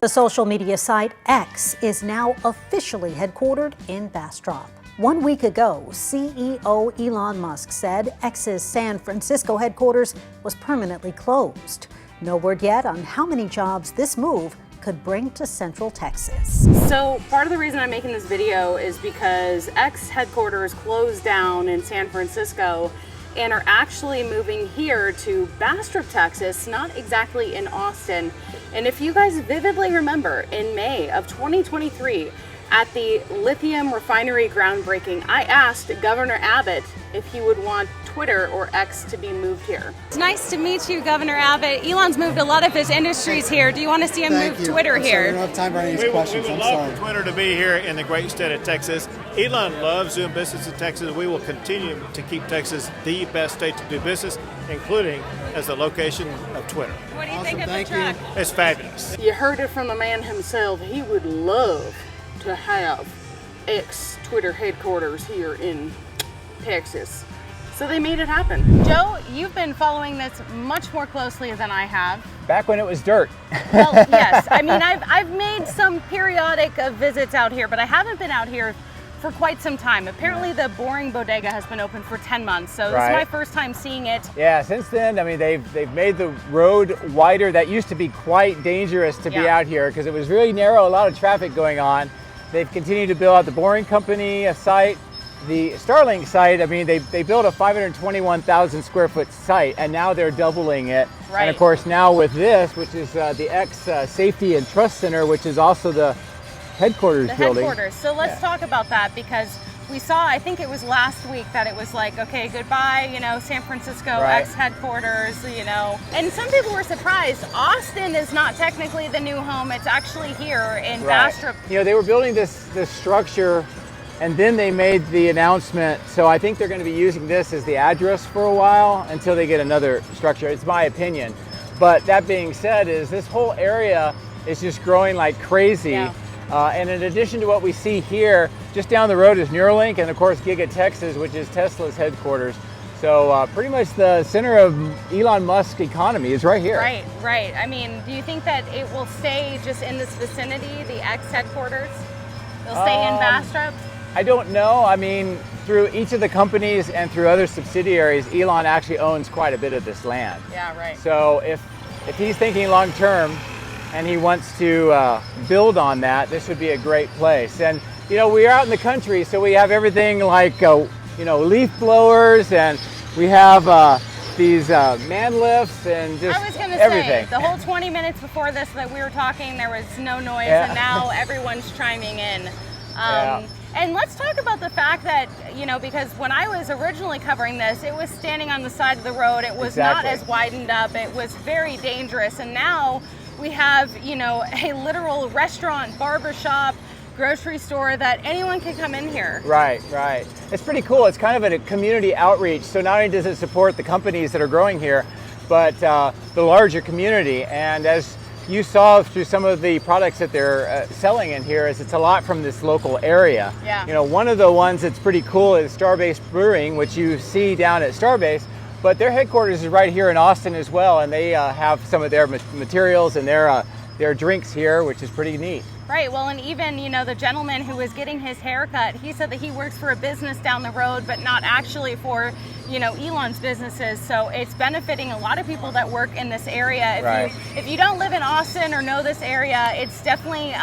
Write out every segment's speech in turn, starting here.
The social media site X is now officially headquartered in Bastrop. 1 week ago, CEO Elon Musk said X's San Francisco headquarters was permanently closed. No word yet on how many jobs this move could bring to Central Texas. So part of the reason I'm making this video is because X headquarters closed down in San Francisco and are actually moving here to Bastrop, Texas, not exactly in Austin. And if you guys vividly remember, in May of 2023, at the lithium refinery groundbreaking, I asked Governor Abbott if he would want Twitter or X to be moved here. It's nice to meet you, Governor Abbott. Elon's moved a lot of his industries here. Do you want to see him move Twitter here? We don't have time for any questions. We would love for Twitter to be here in the great state of Texas. Elon loves doing business in Texas. We will continue to keep Texas the best state to do business, including as the location of Twitter. What do you think of the truck? It's fabulous. You heard it from the man himself. He would love to have X Twitter headquarters here in Texas. So they made it happen. Joe, you've been following this much more closely than I have. Back when it was dirt. Well, yes. I mean, I've made some periodic visits out here, but I haven't been out here for quite some time. Apparently the Boring Bodega has been open for 10 months, so this is my first time seeing it. Yeah, since then, I mean, they've made the road wider. That used to be quite dangerous to be out here because it was really narrow, a lot of traffic going on. They've continued to build out the Boring Company site. The Starlink site, I mean, they built a 521,000 square foot site, and now they're doubling it. Right. And of course, now with this, which is the X Safety and Trust Center, which is also the headquarters building. Headquarters. So let's talk about that, because we saw, I think it was last week, that it was like, okay, goodbye, you know, San Francisco, X headquarters, you know. And some people were surprised. Austin is not technically the new home. It's actually here in Bastrop. You know, they were building this structure, and then they made the announcement. So I think they're going to be using this as the address for a while until they get another structure. It's my opinion. But that being said, is this whole area is just growing like crazy. Yeah. And in addition to what we see here, just down the road is Neuralink, and of course Giga Texas, which is Tesla's headquarters. So pretty much the center of Elon Musk's economy is right here. Right, right. I mean, do you think that it will stay just in this vicinity, the X headquarters? They'll stay in Bastrop? I don't know. I mean, through each of the companies and through other subsidiaries, Elon actually owns quite a bit of this land. Yeah, right. So if he's thinking long term and he wants to build on that, this would be a great place. And you know, we're out in the country, so we have everything like you know, leaf blowers, and we have these man lifts and just I was going to everything. say, the whole 20 minutes before this that we were talking, there was no noise, and now everyone's chiming in. And let's talk about the fact that, you know, because when I was originally covering this, it was standing on the side of the road. It was not as widened up. It was very dangerous. And now we have, you know, a literal restaurant, barbershop, grocery store that anyone can come in here. Right, right. It's pretty cool. It's kind of a community outreach. So not only does it support the companies that are growing here, but the larger community. And as you saw through some of the products that they're selling in here, is it's a lot from this local area. Yeah. You know, one of the ones that's pretty cool is Starbase Brewing, which you see down at Starbase, but their headquarters is right here in Austin as well, and they have some of their materials and their drinks here, which is pretty neat. Right, well, and even, you know, the gentleman who was getting his haircut, he said that he works for a business down the road, but not actually for, you know, Elon's businesses. So it's benefiting a lot of people that work in this area. If you don't live in Austin or know this area, it's definitely,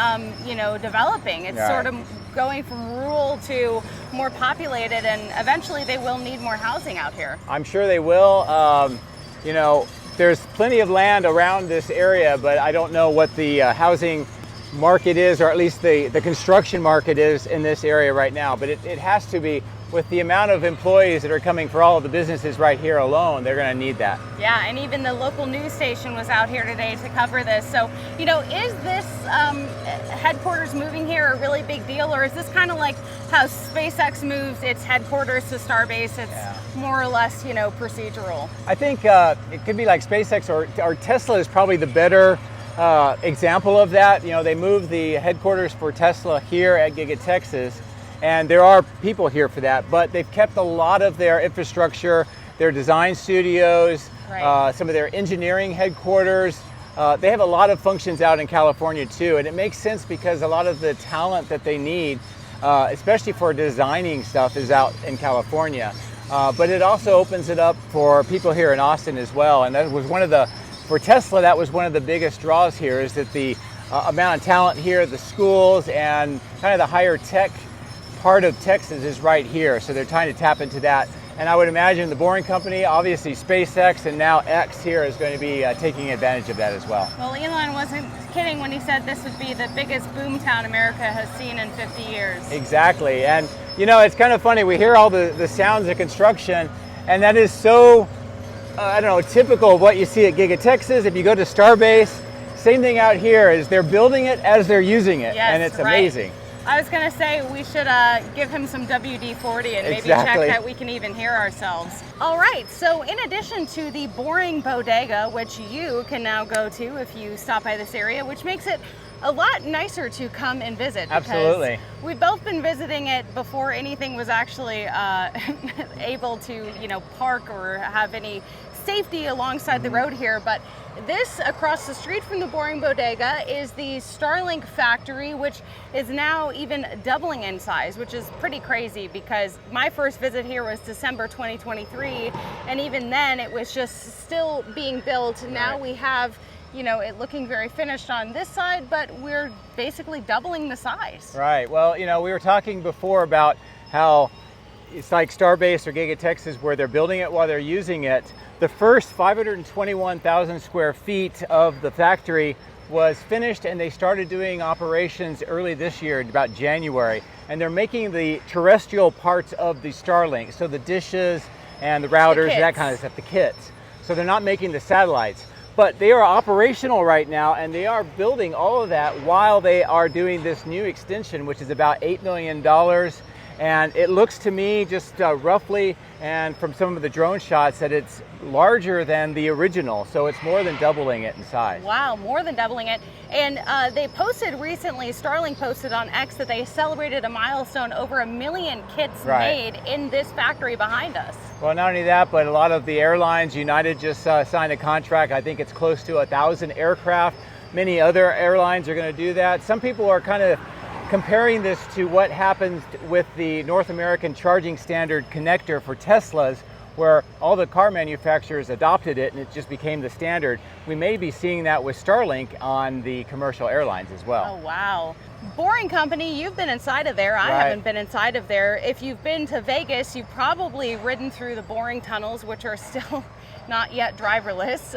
you know, developing. It's sort of going from rural to more populated, and eventually they will need more housing out here. I'm sure they will. You know, there's plenty of land around this area, but I don't know what the housing market is, or at least the construction market is in this area right now. But it has to be, with the amount of employees that are coming for all of the businesses right here alone, they're going to need that. Yeah, and even the local news station was out here today to cover this. So, you know, is this headquarters moving here a really big deal, or is this kind of like how SpaceX moves its headquarters to Starbase? It's more or less, you know, procedural. I think it could be like SpaceX, or Tesla is probably the better example of that. You know, they moved the headquarters for Tesla here at Giga Texas, and there are people here for that, but they've kept a lot of their infrastructure, their design studios, some of their engineering headquarters, they have a lot of functions out in California too, and it makes sense because a lot of the talent that they need, especially for designing stuff, is out in California. But it also opens it up for people here in Austin as well, and that was for Tesla, that was one of the biggest draws here, is that the amount of talent here, the schools, and kind of the higher tech part of Texas is right here, so they're trying to tap into that. And I would imagine the Boring Company, obviously SpaceX, and now X here is going to be taking advantage of that as well. Well, Elon wasn't kidding when he said this would be the biggest boomtown America has seen in 50 years. Exactly, and you know, it's kind of funny, we hear all the sounds of construction, and that is so, I don't know, typical of what you see at Giga Texas. If you go to Starbase, same thing out here, is they're building it as they're using it, yes, and it's right. amazing. I was going to say we should give him some WD-40 and maybe Exactly. check that we can even hear ourselves. All right, so in addition to the Boring Bodega, which you can now go to if you stop by this area, which makes it a lot nicer to come and visit. Absolutely. We've both been visiting it before anything was actually able to, you know, park or have any safety alongside the road here, but this across the street from the Boring Bodega is the Starlink Factory, which is now even doubling in size, which is pretty crazy because my first visit here was December 2023, and even then it was just still being built. Now Right. we have, you know, it looking very finished on this side, but we're basically doubling the size. Right, well, you know, we were talking before about how it's like Starbase or Giga Texas where they're building it while they're using it. The first 521,000 square feet of the factory was finished, and they started doing operations early this year, about January. And they're making the terrestrial parts of the Starlink, so the dishes and the routers, that kind of stuff, the kits. So they're not making the satellites. But they are operational right now, and they are building all of that while they are doing this new extension, which is about $8 million. And it looks to me, just roughly, and from some of the drone shots, that it's larger than the original. So it's more than doubling it in size. Wow, more than doubling it. And they posted recently, Starlink posted on X, that they celebrated a milestone, over 1 million kits Right. made in this factory behind us. Well, not only that, but a lot of the airlines, United just signed a contract. I think it's close to 1,000 aircraft. Many other airlines are going to do that. Some people are kind of comparing this to what happens with the North American Charging Standard connector for Teslas, where all the car manufacturers adopted it and it just became the standard. We may be seeing that with Starlink on the commercial airlines as well. Oh, wow. Boring Company, you've been inside of there. I Right. haven't been inside of there. If you've been to Vegas, you've probably ridden through the Boring tunnels, which are still not yet driverless.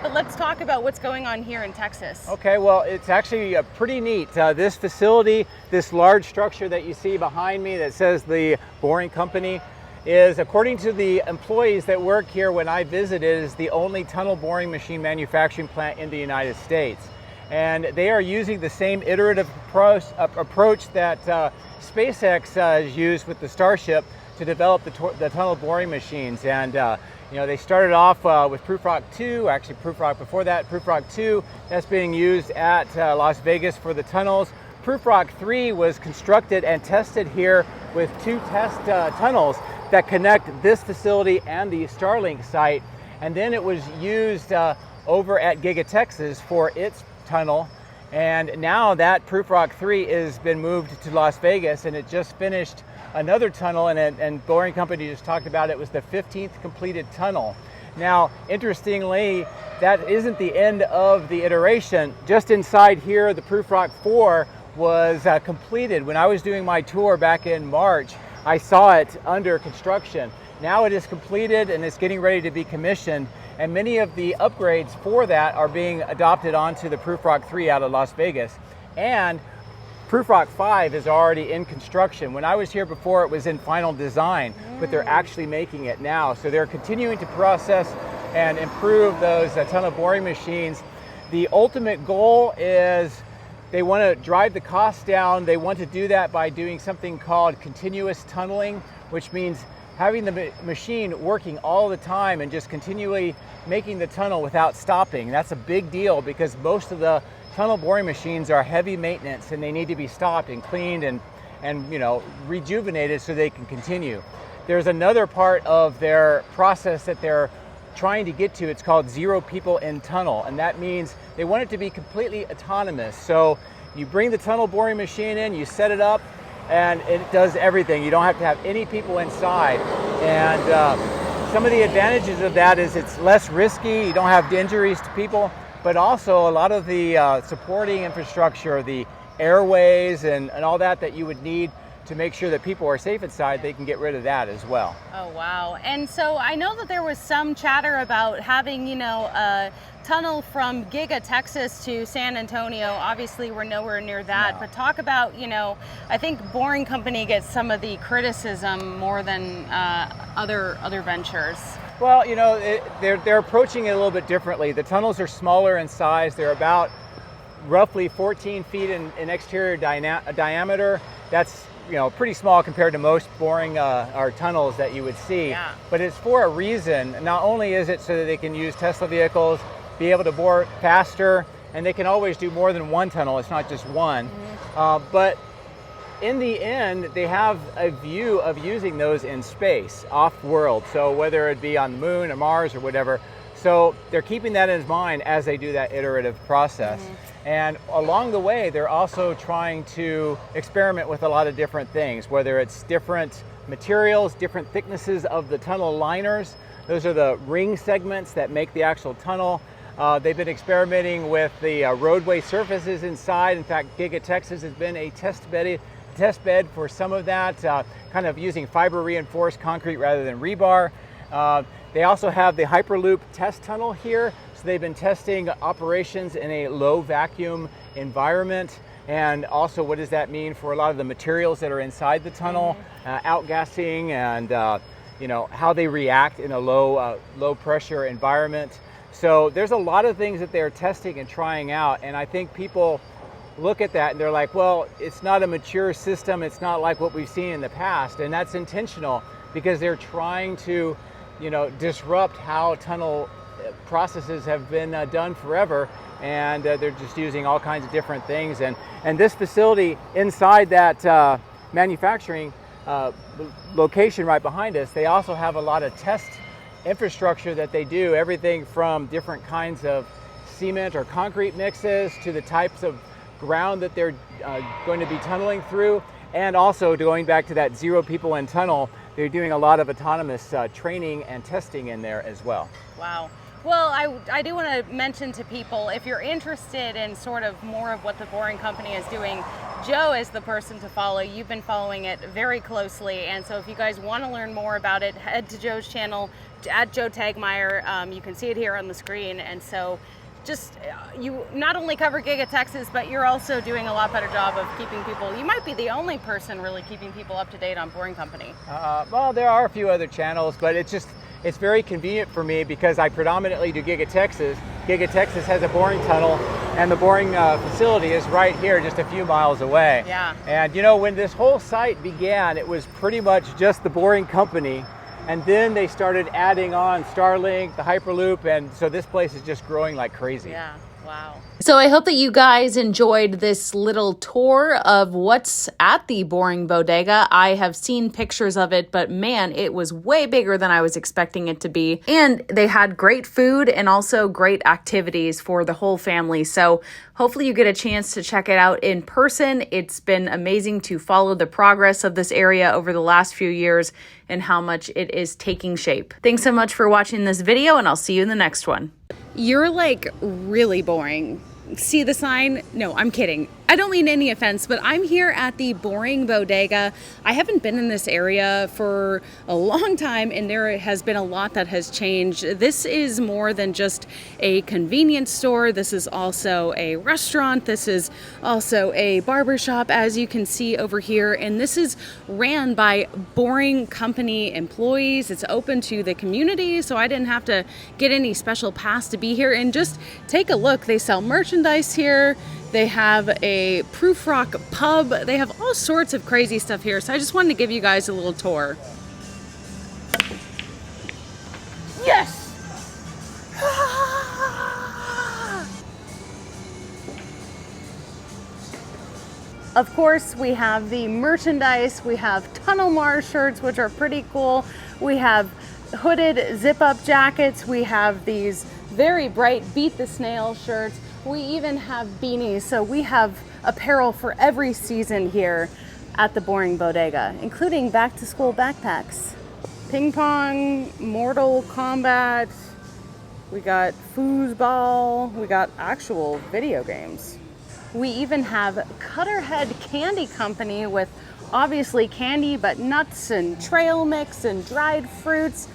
But let's talk about what's going on here in Texas. Okay, well, it's actually pretty neat. This facility, this large structure that you see behind me that says the Boring Company, is, according to the employees that work here when I visited, is the only tunnel boring machine manufacturing plant in the United States. And they are using the same iterative approach that SpaceX has used with the Starship to develop the tunnel boring machines. And you know, they started off with Proof-Rock 2, actually Proof-Rock before that, Proof-Rock 2, that's being used at Las Vegas for the tunnels. Proof-Rock 3 was constructed and tested here with 2 test tunnels that connect this facility and the Starlink site. And then it was used over at Giga Texas for its tunnel. And now that Proof-Rock 3 has been moved to Las Vegas, and it just finished another tunnel, and Boring Company just talked about it was the 15th completed tunnel. Now, interestingly, that isn't the end of the iteration. Just inside here, the Proof-Rock 4 was completed. When I was doing my tour back in March, I saw it under construction. Now it is completed and it's getting ready to be commissioned, and many of the upgrades for that are being adopted onto the Proof-Rock 3 out of Las Vegas. And Proof-Rock 5 is already in construction. When I was here before, it was in final design, but they're actually making it now. So they're continuing to process and improve those tunnel boring machines. The ultimate goal is they want to drive the cost down. They want to do that by doing something called continuous tunneling, which means having the machine working all the time and just continually making the tunnel without stopping. That's a big deal because most of the tunnel boring machines are heavy maintenance and they need to be stopped and cleaned and you know, rejuvenated so they can continue. There's another part of their process that they're trying to get to. It's called zero people in tunnel, and that means they want it to be completely autonomous. So you bring the tunnel boring machine in, you set it up, and it does everything. You don't have to have any people inside. And some of the advantages of that is it's less risky, you don't have injuries to people, but also a lot of the supporting infrastructure, the airways and all that you would need to make sure that people are safe inside, they can get rid of that as well. Oh, wow. And so I know that there was some chatter about having, a tunnel from Giga, Texas to San Antonio. Obviously, we're nowhere near that. No. But talk about, I think Boring Company gets some of the criticism more than other ventures. Well, they're approaching it a little bit differently. The tunnels are smaller in size. They're about roughly 14 feet in exterior diameter. That's pretty small compared to most boring or tunnels that you would see. Yeah. But it's for a reason. Not only is it so that they can use Tesla vehicles, be able to bore faster, and they can always do more than one tunnel. It's not just one. Mm-hmm. But in the end, they have a view of using those in space, off-world. So whether it be on the moon or Mars or whatever. So they're keeping that in mind as they do that iterative process. Mm-hmm. And along the way, they're also trying to experiment with a lot of different things, whether it's different materials, different thicknesses of the tunnel liners. Those are the ring segments that make the actual tunnel. They've been experimenting with the roadway surfaces inside. In fact, Giga Texas has been a test bed for some of that, kind of using fiber reinforced concrete rather than rebar. They also have the Hyperloop test tunnel here. So they've been testing operations in a low vacuum environment, and also what does that mean for a lot of the materials that are inside the tunnel, outgassing, and how they react in a low pressure environment. So there's a lot of things that they're testing and trying out, and I think people look at that and they're like, well, it's not a mature system, it's not like what we've seen in the past, and that's intentional because they're trying to disrupt how tunnel processes have been done forever, and they're just using all kinds of different things. And this facility inside that manufacturing location right behind us, they also have a lot of test infrastructure that they do, everything from different kinds of cement or concrete mixes to the types of ground that they're going to be tunneling through, and also going back to that zero people in tunnel, they're doing a lot of autonomous training and testing in there as well. Wow. Well, I do want to mention to people, if you're interested in sort of more of what the Boring Company is doing, Joe is the person to follow. You've been following it very closely, and so if you guys want to learn more about it, head to Joe's channel, at Joe Tagmeyer. You can see it here on the screen, and so just you not only cover Giga Texas, but you're also doing a lot better job of keeping people. You might be the only person really keeping people up to date on Boring Company. Well, there are a few other channels, but it's very convenient for me because I predominantly do Giga Texas. Giga Texas has a boring tunnel, and the boring facility is right here, just a few miles away. Yeah. And when this whole site began, it was pretty much just the Boring Company. And then they started adding on Starlink, the Hyperloop, and so this place is just growing like crazy. Yeah, wow. So I hope that you guys enjoyed this little tour of what's at the Boring Bodega. I have seen pictures of it, but man, it was way bigger than I was expecting it to be. And they had great food and also great activities for the whole family. So hopefully you get a chance to check it out in person. It's been amazing to follow the progress of this area over the last few years and how much it is taking shape. Thanks so much for watching this video, and I'll see you in the next one. You're like really boring. See the sign? No, I'm kidding. I don't mean any offense, but I'm here at the Boring Bodega. I haven't been in this area for a long time, and there has been a lot that has changed. This is more than just a convenience store. This is also a restaurant. This is also a barbershop, as you can see over here. And this is ran by Boring Company employees. It's open to the community, so I didn't have to get any special pass to be here. And just take a look. They sell merchandise here. They have a proof rock pub. They have all sorts of crazy stuff here. So I just wanted to give you guys a little tour. Yes! Of course, we have the merchandise. We have Tunnel Mars shirts, which are pretty cool. We have hooded zip-up jackets. We have these very bright Beat the Snail shirts. We even have beanies. So we have apparel for every season here at the Boring Bodega, including back-to-school backpacks. Ping pong, Mortal Kombat, we got foosball, we got actual video games. We even have Cutterhead Candy Company with obviously candy, but nuts and trail mix and dried fruits.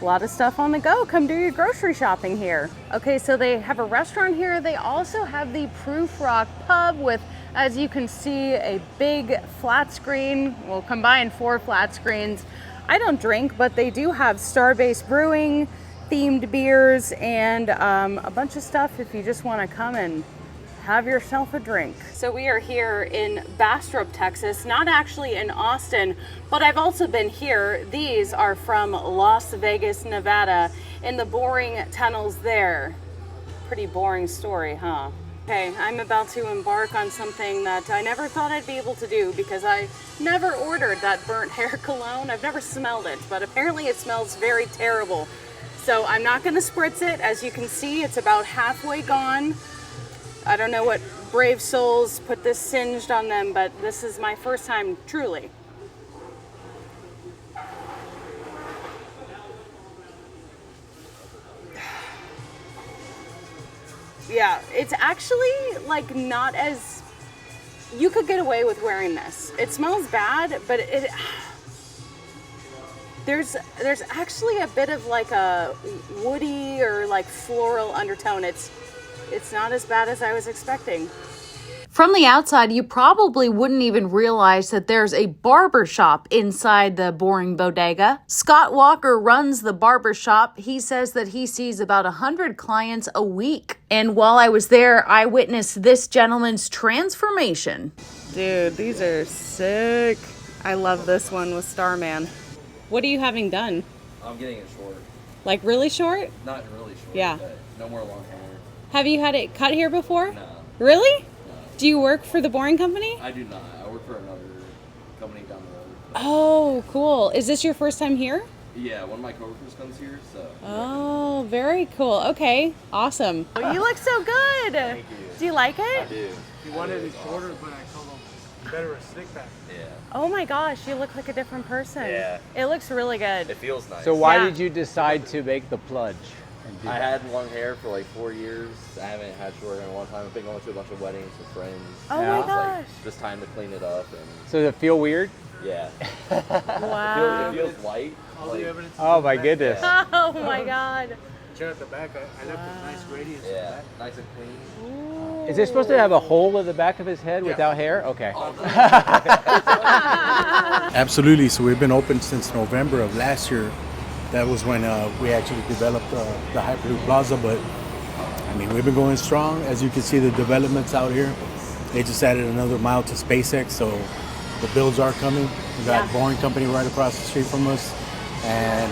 A lot of stuff on the go. Come do your grocery shopping here. Okay, so they have a restaurant here. They also have the Proof Rock Pub with, as you can see, a big flat screen. Well, combined 4 flat screens. I don't drink, but they do have Starbase Brewing, themed beers, and a bunch of stuff if you just want to come and have yourself a drink. So we are here in Bastrop, Texas, not actually in Austin, but I've also been here. These are from Las Vegas, Nevada, in the boring tunnels there. Pretty boring story, huh? Okay, I'm about to embark on something that I never thought I'd be able to do because I never ordered that burnt hair cologne. I've never smelled it, but apparently it smells very terrible. So I'm not gonna spritz it. As you can see, it's about halfway gone. I don't know what brave souls put this singed on them, but this is my first time, truly. Yeah, it's actually like not as, you could get away with wearing this. It smells bad, but there's actually a bit of like a woody or like floral undertone. It's not as bad as I was expecting. From the outside, you probably wouldn't even realize that there's a barber shop inside the Boring Bodega. Scott Walker runs the barber shop. He says that he sees about 100 clients a week. And while I was there, I witnessed this gentleman's transformation. Dude, these are sick. I love this one with Starman. What are you having done? I'm getting it short. Like really short? Not really short, Yeah. but no more long hair. Have you had it cut here before? No. Really? No. Do you work for the Boring Company? I do not. I work for another company down the road. Oh, cool. Is this your first time here? Yeah, one of my coworkers comes here, so. Oh, very cool. Okay, awesome. You look so good. Thank you. Do you like it? I do. He wanted it shorter, but I told him better a slick back. Yeah. Oh my gosh, you look like a different person. Yeah. It looks really good. It feels nice. So why Yeah. did you decide to make the plunge? And do I that? had long hair for like 4 years. I haven't had short hair in a long time. I've been going to a bunch of weddings with friends. Oh Yeah. my It's like gosh. just time to clean it up and So does it feel weird? yeah. Wow. It feels white. All Like, the evidence. Oh my goodness. Oh my God. Check out the back. I left a nice radius in the yeah, back. nice and clean. Is it supposed to have a hole in the back of his head without hair? Okay. Absolutely. So we've been open since November of last year. That was when we actually developed the Hyperloop Plaza. But I mean, we've been going strong. As you can see, the developments out here. They just added another mile to SpaceX, so the builds are coming. We got Boring Company right across the street from us, and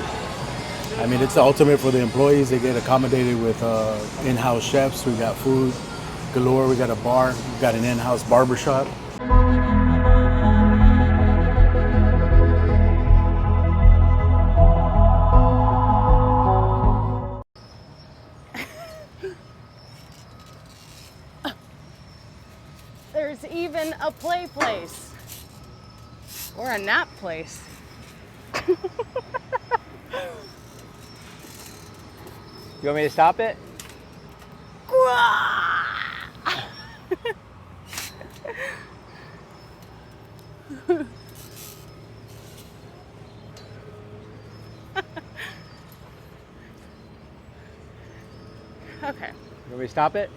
I mean, it's the ultimate for the employees. They get accommodated with in-house chefs. We got food galore. We got a bar. We got an in-house barber shop. There's even a play place. Or a nap place. You want me to stop it? Okay. You want me to stop it?